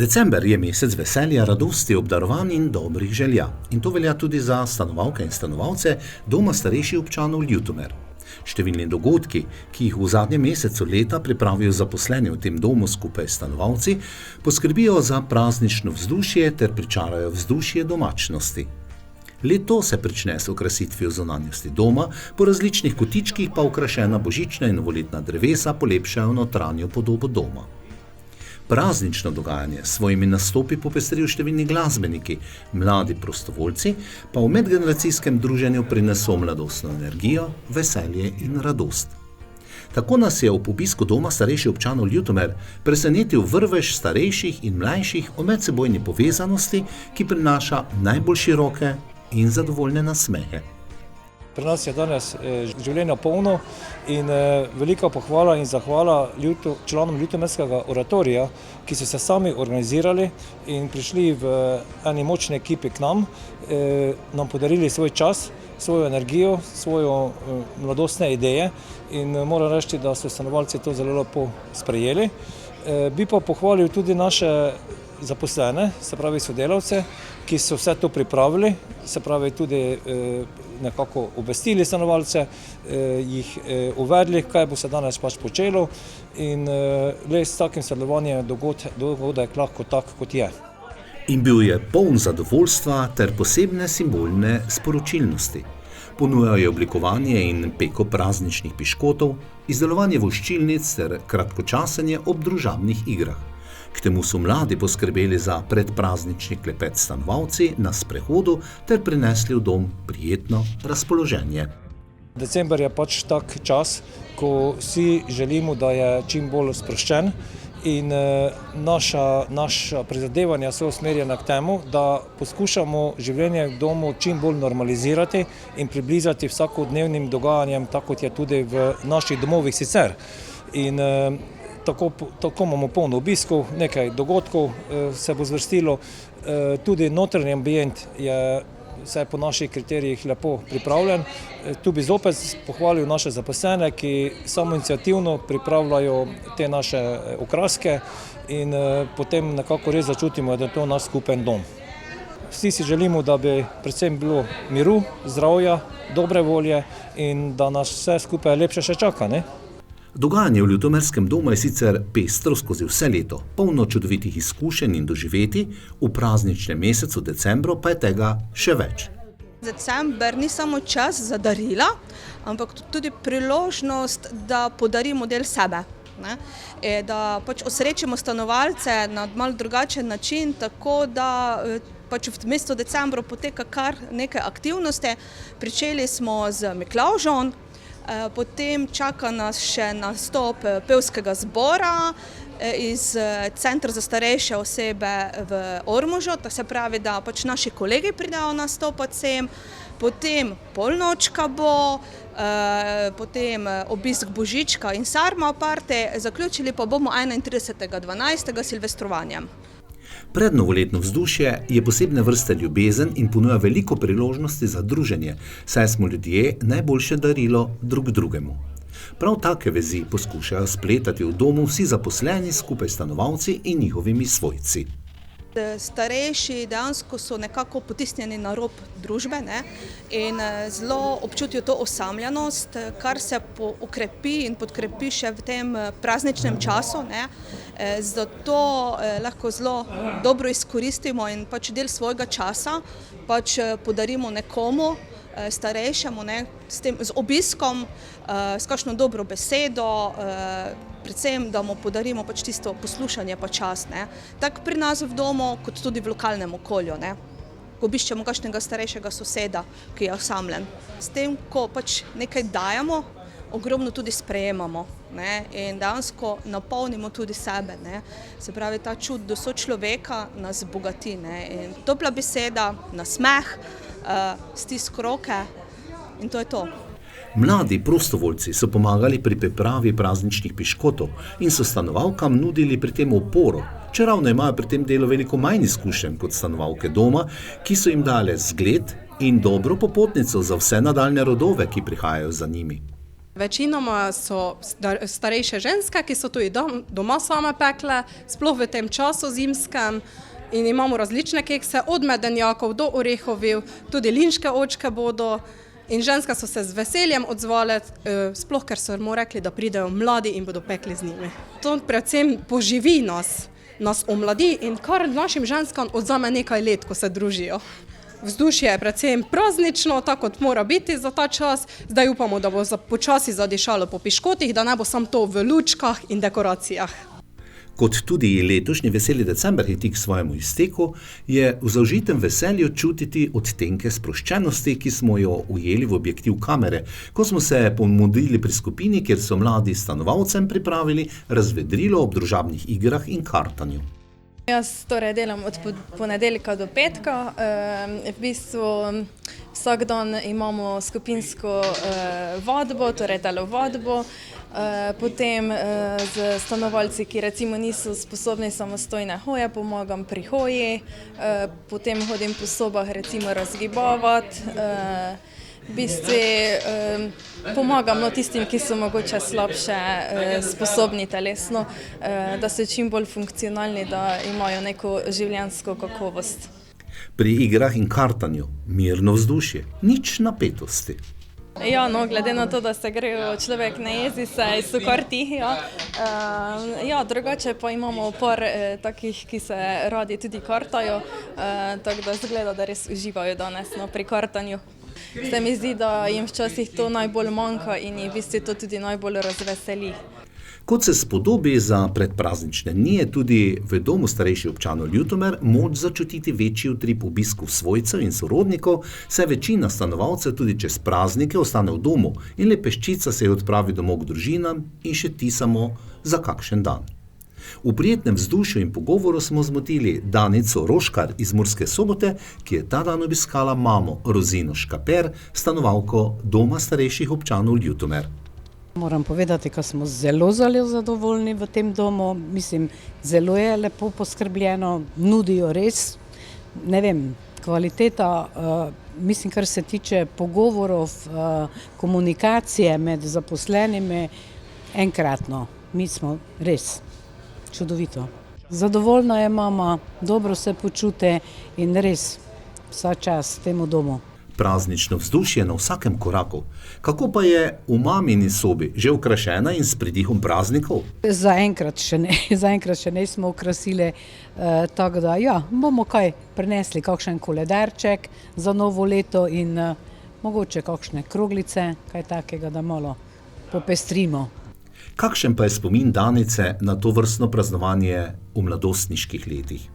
December je mesec veselja, radosti, obdarovanj in dobrih želja. In to velja tudi za stanovalke in stanovalce Doma starejših občanov Ljutomer. Številni dogodki, ki jih v zadnjem mesecu leta pripravijo zaposleni v tem domu skupaj s stanovalci, poskrbijo za praznično vzdušje ter pričarajo vzdušje domačnosti. Leto se prične s okrasitvijo zunanjosti doma, po različnih kotičkih pa okrašena božična in novoletna drevesa polepšajo notranjo podobo doma. Praznično dogajanje s svojimi nastopi popestrijo številni glasbeniki, mladi prostovoljci pa v medgeneracijskem druženju prineso mladostno energijo, veselje in radost. Tako nas je ob obisku Doma starejših občanov Ljutomer presenetil vrvež starejših in mlajših o medsebojni povezanosti, ki prinaša najbolj široke in zadovoljne nasmehe. Pri nas je danes življenja polno in velika pohvala in zahvala članom Ljutomerskega oratorija, ki so se sami organizirali in prišli v eni močni ekipi k nam, nam podarili svoj čas, svojo energijo, svojo mladostne ideje in moram reči, da so stanovalci to zelo lepo sprejeli. Bi pa pohvalil tudi naše zaposlene, se pravi sodelavce, ki so vse to pripravili, se pravi tudi nekako obvestili stanovalce, jih uvedli, kaj bo se danes pač počelo in le s takim sodelovanjem dogodek lahko tak, kot je. In bil je poln zadovoljstva ter posebne simbolne sporočilnosti. Ponujajo oblikovanje in peko prazničnih piškotov, izdelovanje voščilnic ter kratkočasenje ob družabnih igrah. K temu so mladi poskrbeli za predpraznični klepet s stanovalci na sprehodu ter prinesli v dom prijetno razpoloženje. December je pač tak čas, ko vsi želimo, da je čim bolj sproščen in naša prizadevanja so usmerjena k temu, da poskušamo življenje v domu čim bolj normalizirati in približati vsakodnevnim dogajanjem, tako kot je tudi v naših domovih sicer. In Tako imamo polno obiskov, nekaj dogodkov se bo zvrstilo, tudi notranji ambient je vse po naših kriterijih lepo pripravljen. Tu bi zopet pohvalil naše zaposlene, ki samoiniciativno pripravljajo te naše okraske in potem nekako res začutimo, da je to naš skupen dom. Vsi si želimo, da bi predvsem bilo miru, zdravja, dobre volje in da nas vse skupaj lepše še čaka, ne? Dogajanje v Ljutomerskem domu je sicer pestro skozi vse leto, polno čudovitih izkušenj in doživeti, v prazničnem mesecu decembru pa je tega še več. December ni samo čas za darila, ampak tudi priložnost, da podarimo del sebe. Da pač osrečimo stanovalce na malo drugačen način, tako da pač v mesecu decembru poteka kar nekaj aktivnosti. Pričeli smo z Miklavžem, potem čaka nas še nastop pevskega zbora iz Centra za starejše osebe v Ormožu, to se pravi, da pač naši kolegi pridejo nastopati sem, potem polnočka bo, potem obisk božička in sarma parte, zaključili pa bomo 31.12. silvestrovanjem. Prednovoletno vzdušje je posebne vrste ljubezen in ponuja veliko priložnosti za druženje, saj smo ljudje najboljše darilo drug drugemu. Prav take vezi poskušajo spletati v domu vsi zaposleni skupaj s stanovalci in njihovimi svojci. Starejši dejansko so nekako potisnjeni na rob družbe, ne? In zelo občutijo to osamljenost, kar se okrepi in podkrepi še v tem prazničnem času, ne? Zato lahko zelo dobro izkoristimo in pač del svojega časa pač podarimo nekomu starejšemu, ne? Z obiskom, s kakšno dobro besedo, predvsem, da mu podarimo pač tisto poslušanje pa čas, ne. Tako pri nas v domu, kot tudi v lokalnem okolju, ne. Ko obiščemo kakšnega starejšega soseda, ki je osamljen. S tem, ko pač nekaj dajemo, ogromno tudi sprejemamo, ne, in dejansko napolnimo tudi sebe, ne. Se pravi, ta čut do sočloveka nas bogati, ne, in topla beseda, nasmeh, stisk roke in to je to. Mladi prostovoljci so pomagali pri pripravi prazničnih piškotov in so stanovalkam nudili pri tem oporo, čeravno imajo pri tem delu veliko manj izkušenj kot stanovalke doma, ki so jim dale zgled in dobro popotnico za vse nadaljne rodove, ki prihajajo za njimi. Večinoma so starejše ženske, ki so tudi doma same pekle, sploh v tem času zimskem. In imamo različne kekse, od medenjakov do orehovih, tudi linške očke bodo. In ženske so se z veseljem odzvale, sploh ker so mu rekli, da pridejo mladi in bodo pekli z njimi. To predvsem poživi nas omladi in kar našim ženskam odzame nekaj let, ko se družijo. Vzdušje je predvsem praznično, tako kot mora biti za ta čas. Zdaj upamo, da bo počasi zadišalo po piškotih, da ne bo samo to v lučkah in dekoracijah. Kot tudi letošnji veseli december hiti k svojemu izteku, je v zaužitem veselju čutiti odtenke sproščenosti, ki smo jo ujeli v objektiv kamere, ko smo se pomudili pri skupini, kjer so mladi stanovalcem pripravili razvedrilo ob družabnih igrah in kartanju. Jaz torej delam od ponedeljka do petka. V bistvu vsak dan imamo skupinsko vadbo, torej telovadbo. Potem z stanovalci, ki recimo niso sposobni samostojne hoje, pomagam pri hoji. Potem hodim po sobah recimo razgibavati. V bistvu pomagam tistim, ki so mogoče slabše sposobni telesno, da so čim bolj funkcionalni, da imajo neko življenjsko kakovost. Pri igrah in kartanju mirno vzdušje, nič napetosti. Ja, no, glede na to, da se grejo človek ne jezi, so kar tihi. Ja, drugače pa imamo par takih, ki se radi tudi kartajo, tako da zgleda, da res uživajo danes pri kartanju. Se mi zdi, da jim včasih to najbolj manjka in jih v bistvu to tudi najbolj razveseli. Kot se spodobi za predpraznične dni, je tudi v domu starejših občanov Ljutomer moč začutiti večji utrip obiskov svojcev in sorodnikov, saj večina stanovalcev tudi čez praznike ostane v domu in le peščica se odpravi domov k družinam in še ti samo za kakšen dan. V prijetnem vzdušju in pogovoru smo zmotili Danico Roškar iz Murske Sobote, ki je ta dan obiskala mamo Rozino Škaper, stanovalko doma starejših občanov Ljutomer. Moram povedati, da smo zelo zadovoljni v tem domu. Mislim, zelo je lepo poskrbljeno, nudijo res, ne vem, kvaliteta, mislim, kar se tiče pogovorov, komunikacije med zaposlenimi, enkratno. Mi smo res čudovito. Zadovoljna je mama, dobro se počuti in res vsa čast temu domu. Praznično vzdušje na vsakem koraku. Kako pa je v mamini sobi? Že okrašena in s pridihom praznikov? Zaenkrat še ne smo okrasili, tako da ja, bomo kaj prinesli, kakšen koledarček za novo leto in mogoče kakšne kroglice, kaj takega, da malo popestrimo. Kakšen pa je spomin Danice na to vrstno praznovanje v mladostniških letih?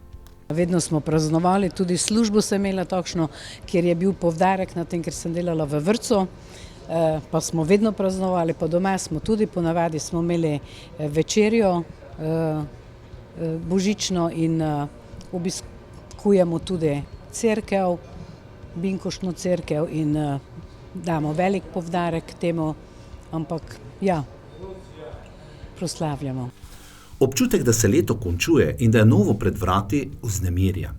Vedno smo praznovali, tudi službo sem imela takšno, kjer je bil poudarek na tem, ker sem delala v vrtcu, pa smo vedno praznovali, pa doma smo tudi ponavadi smo imeli večerjo božično in obiskujemo tudi cerkev, Binkoštno cerkev in damo velik poudarek temu, ampak ja, proslavljamo. Občutek, da se leto končuje in da je novo pred vrati, vznemirja.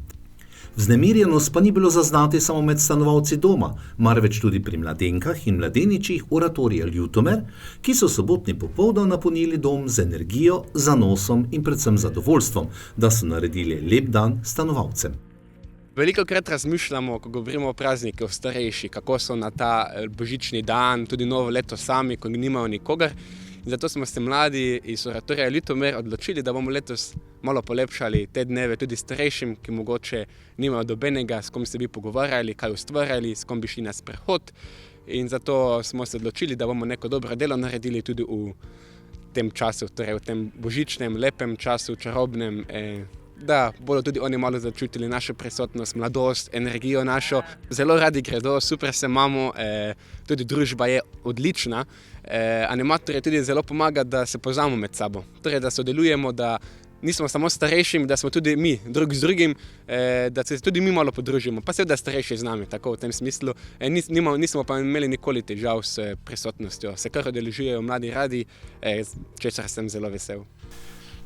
Vznemirjenost pa ni bilo zaznati samo med stanovalci doma, marveč tudi pri mladenkah in mladeničih oratorija Ljutomer, ki so sobotni popoldan napolnili dom z energijo, zanosom in predvsem zadovoljstvom, da so naredili lep dan stanovalcem. Velikokrat razmišljamo, ko govorimo o praznikih starejših, kako so na ta božični dan, tudi novo leto sami, ko nimajo nikogar. In zato smo se mladi iz oratorija Ljutomer odločili, da bomo letos malo polepšali te dneve tudi starejšim, ki mogoče nimajo dobenega, s kom se bi pogovarjali, kaj ustvarjali, s kom bi šli na sprehod. In zato smo se odločili, da bomo neko dobro delo naredili tudi v tem času, torej v tem božičnem, lepem času, čarobnem, da bodo tudi oni malo začutili našo prisotnost, mladost, energijo našo. Zelo radi gredo, super se imamo, tudi družba je odlična. Animatorje tudi zelo pomaga, da se poznamo med sabo. Torej, da sodelujemo, da nismo samo starejšim, da smo tudi mi drug z drugim, da se tudi mi malo podružimo. Pa seveda starejši z nami, tako v tem smislu. Nismo pa imeli nikoli težav s prisotnostjo. Se kar udeležujejo mladi radi, česar sem zelo vesel.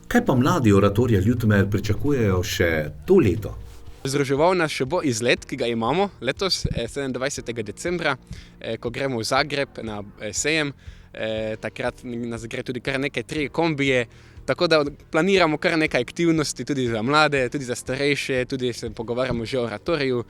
Kaj pa mladi oratorija Ljutomer pričakujejo še to leto? Združeval nas še bo izlet, ki ga imamo letos, 27. decembra, ko gremo v Zagreb na sejem. takrat nas gre tudi kar nekaj 3 kombije, tako da planiramo kar nekaj aktivnosti tudi za mlade, tudi za starejše, tudi se pogovarjamo že o oratoriju,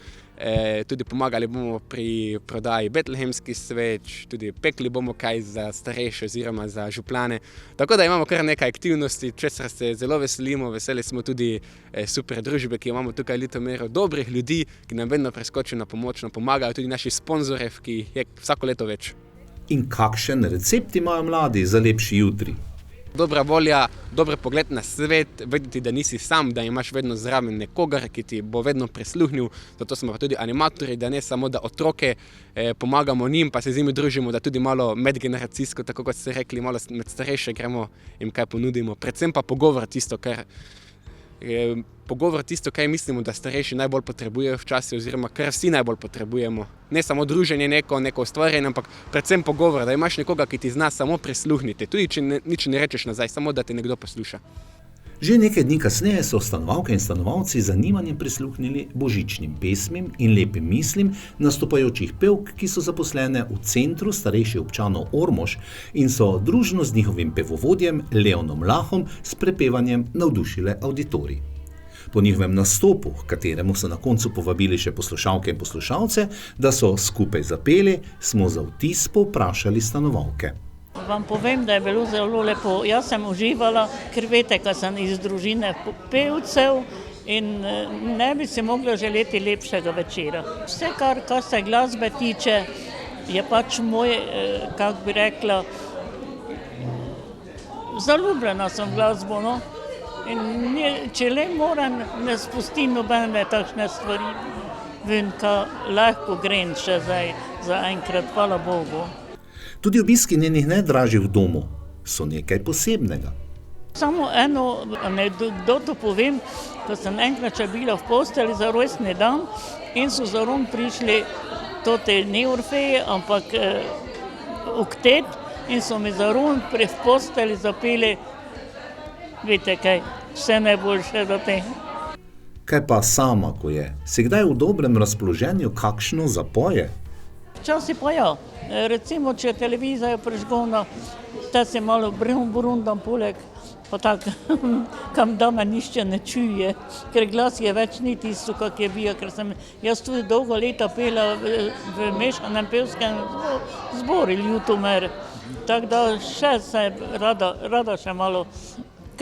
tudi pomagali bomo pri prodaji betlehemskih sveč, tudi pekli bomo kaj za starejše oziroma za župljane. Tako da imamo kar nekaj aktivnosti, česar se zelo veselimo, veseli smo tudi super družbe, ki imamo tukaj v Ljutomeru, dobrih ljudi, ki nam vedno preskočijo na pomoč, nam pomagajo tudi naši sponzorjev, ki je vsako leto več. In kakšen recept imajo mladi za lepši jutri? Dobra volja, dober pogled na svet, vedeti, da nisi sam, da imaš vedno zraven nekogar, ki ti bo vedno prisluhnil, zato smo pa tudi animatorji, da ne samo, da otroke pomagamo njim, pa se z njimi družimo, da tudi malo medgeneracijsko, tako kot ste rekli, malo med starejše gremo, jim kaj ponudimo, predvsem pa pogovor tisto, kaj mislimo, da starejši najbolj potrebujejo včasih, oziroma kar vsi najbolj potrebujemo. Ne samo druženje neko ustvarjanje, ampak predvsem pogovor, da imaš nekoga, ki ti zna samo prisluhniti, tudi če nič ne rečeš nazaj, samo da te nekdo posluša. Že nekaj dni kasneje so stanovalke in stanovalci z zanimanjem prisluhnili božičnim pesmim in lepim mislim nastopajočih pevk, ki so zaposlene v Centru starejših občanov Ormož in so družno z njihovim pevovodjem Leonom Lahom s prepevanjem navdušile auditorij. Po njihovem nastopu, k kateremu so na koncu povabili še poslušalke in poslušalce, da so skupaj zapeli, smo za vtis povprašali stanovalke. Vam povem, da je bilo zelo lepo. Jaz sem uživala, ker veste, ker sem iz družine pevcev in ne bi si mogla želeti lepšega večera. Vse, kar se glasbe tiče, je pač moj, kako bi rekla, zaljubljena sem v glasbo, no? In če le moram, ne spustim nobene takšne stvari, vem, ka lahko grem še zdaj, za enkrat, hvala Bogu. Tudi obiski njenih najdražjih v domu so nekaj posebnega. Samo eno anekdoto povem, ko sem enkrat še bila v posteli za rojstni dan in so zraven prišli tote ne Orfeje, ampak oktet in so mi zraven v posteli zapeli, veste kaj, vse najboljše za te. Kaj pa sama, ko je? Si kdaj v dobrem razpoloženju kakšno zapoje? Včasih pa ja. Recimo, če je televizija prižgona, te se malo brundam poleg, pa tako, kam da me nišče ne čuje, ker glas je več ni tisto, kak je bil, ker sem jaz tudi dolgo leta pela v mešanem pevskem zboru Ljutomer, tako da še se rada še malo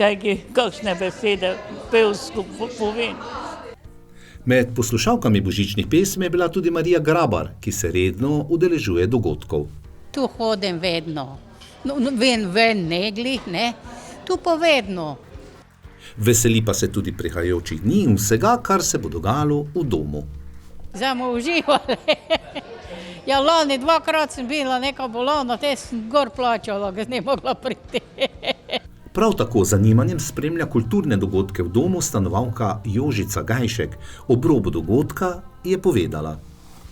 kakšne besede pevsko povem. Med poslušalkami božičnih pesmi je bila tudi Marija Grabar, ki se redno udeležuje dogodkov. Tu hodim vedno. Ven neglih, ne? Tu pa vedno. Veseli pa se tudi prihajajočih dni in vsega, kar se bo dogajalo v domu. Zdaj smo uživali. Ja, lani 2-krat sem bila neka bolona, te sem gor plačala, ker ne mogla priti. Prav tako zanimanjem spremlja kulturne dogodke v domu stanovalka Jožica Gajšek. Ob robu dogodka je povedala.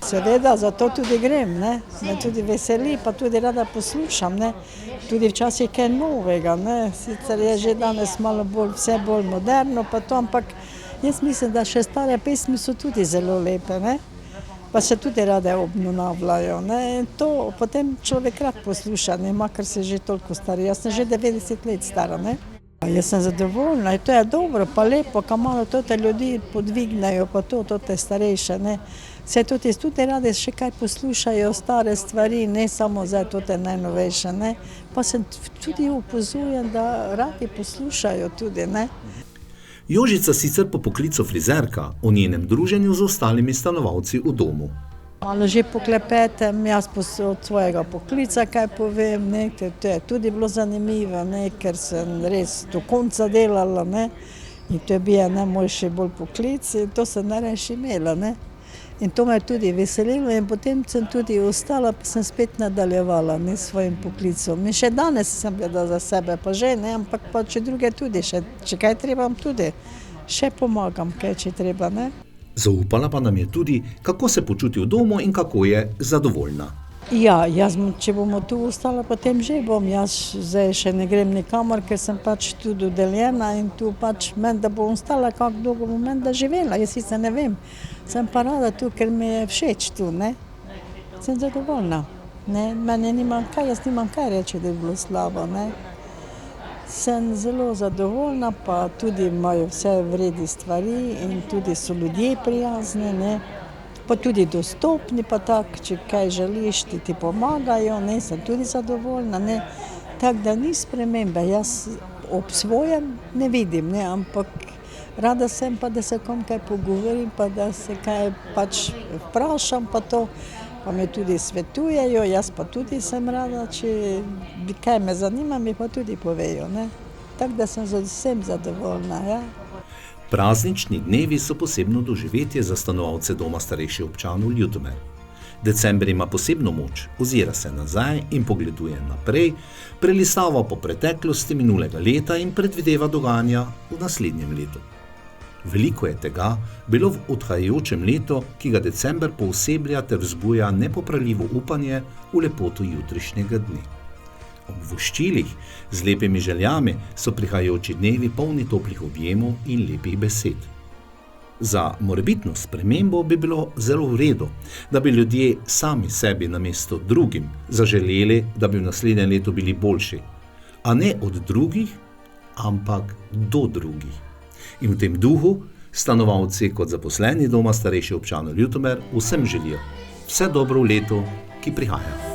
Seveda, zato tudi grem, ne? Me tudi veseli, pa tudi rada poslušam, ne? Tudi včasih kaj novega, ne? Sicer je že danes malo vse bolj moderno, pa to, ampak jaz mislim, da še stare pesmi so tudi zelo lepe, ne? Pa se tudi rade obnavljajo, ne? In to potem človek rad posluša, ne? Makar se že toliko stari. Jaz sem že 90 let stara, ne? Jaz sem zadovoljna in to je dobro, pa lepo, ka malo tote ljudi podvignejo, pa tote starejše, ne? Se tudi rade še kaj poslušajo, stare stvari, ne samo za tote najnovejše, ne? Pa se tudi opozujem, da radi poslušajo tudi, ne? Jožica sicer po poklicu frizerka, o njenem druženju z ostalimi stanovalci v domu. Malo že poklepetem, jaz od svojega poklica kaj povem, ne, to je tudi bilo zanimivo, ne, ker sem res do konca delala, ne, in to je bil moj še bolj poklic in to sem najrajši imela, ne. In to me je tudi veselilo in potem sem tudi ostala, pa sem spet nadaljevala, ne, s svojim poklicom. In še danes sem gleda za sebe, pa že, ne, ampak pa če druge tudi, če kaj trebam tudi, še pomagam, kaj če treba, ne. Zaupala pa nam je tudi, kako se počuti v domu in kako je zadovoljna. Ja, če bomo tu ostala, potem že bom. Jaz zdaj še ne grem nikamor, ker sem pač tu dodeljena in tu pač menda bom ostala, kako dolgo bom menda živela, jaz sicer ne vem. Sem pa rada tu, ker mi je všeč tu, ne. Sem zadovoljna. Ne, mene nimam kaj, jaz nimam kaj reči, da je bilo slabo. Ne. Sem zelo zadovoljna, pa tudi imajo vse vredi stvari in tudi so ljudje prijazni, ne. Pa tudi dostopni, pa tako, če kaj želiš, ti pomagajo, ne, sem tudi zadovoljna, ne. Tako da ni spremembe, jaz ob svojem ne vidim, ne, ampak rada sem pa, da se kom kaj pogovorim, pa da se kaj pač vprašam, pa to, pa me tudi svetujejo, jaz pa tudi sem rada, če kaj me zanima, mi pa tudi povejo, ne. Tako da sem z vsem zadovoljna, ja. Praznični dnevi so posebno doživetje za stanovalce Doma starejših občanov Ljutomer. December ima posebno moč, ozira se nazaj in pogleduje naprej, prelistava po preteklosti minulega leta in predvideva dogajanja v naslednjem letu. Veliko je tega bilo v odhajajočem letu, ki ga december pooseblja ter vzbuja nepopravljivo upanje v lepoto jutrišnjega dne. Ob voščilih z lepimi željami so prihajajoči dnevi polni toplih objemov in lepih besed. Za morebitno spremembo bi bilo zelo v redu, da bi ljudje sami sebi namesto drugim zaželeli, da bi v naslednjem letu bili boljši, a ne od drugih, ampak do drugih. In v tem duhu stanovalci kot zaposleni Doma starejših občanov Ljutomer vsem želijo vse dobro v letu, ki prihaja.